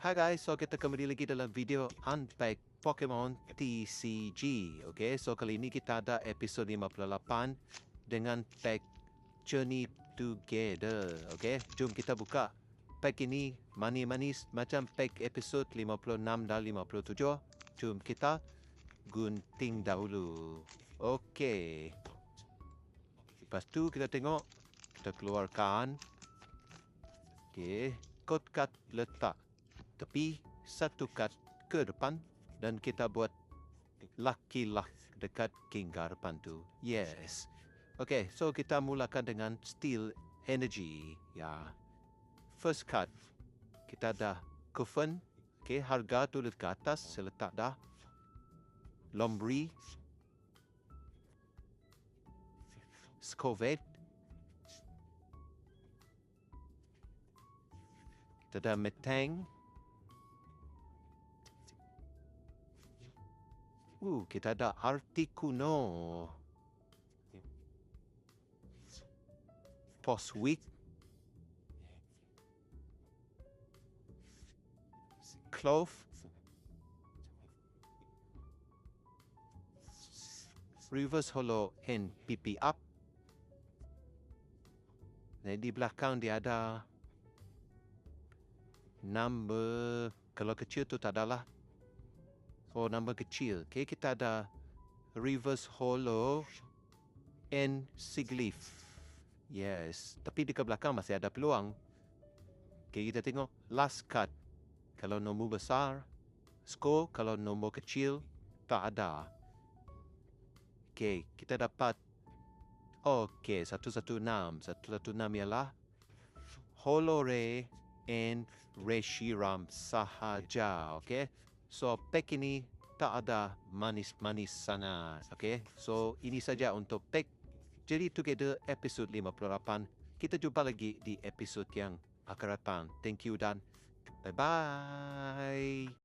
Hai guys, so kita kembali lagi dalam video unpack Pokemon TCG. Okay, so kali ini kita ada episod 58 dengan pack Journey Together. Okay, jom kita buka pack ini manis-manis macam pack episod 56 dan 57. Jom kita gunting dahulu. Okay. Lepas tu kita tengok, kita keluarkan. Okay, kod kad letak tepi, satu kad ke depan dan kita buat lucky luck dekat Gengar depan tu. Yes. Okay, so kita mulakan dengan Steel Energy. Ya. First card, kita dah Kufen. Okay, harga tu dekat atas, saya letak dah. Lombri. Scovet. Kita dah Metang. Kita ada Articuno. Postweek. Clove. Reverse Holo NPP up. Dan di belakang dia ada number, kalau kecil tu tak adalah. Oh, number kecil. Okay, kita ada Reverse Holo and Sigilyph. Yes. Tapi di belakang masih ada peluang. Okay, kita tengok last card. Kalau nombor besar, score. Kalau nombor kecil, tak ada. Okay, kita dapat. Okay, 116. 116 ialah Holore and Reshiram sahaja. Okay. So, pack ini tak ada manis-manis sana. Okay. So, ini saja untuk pack Journey Together episod 58. Kita jumpa lagi di episod yang akan datang. Thank you dan bye-bye.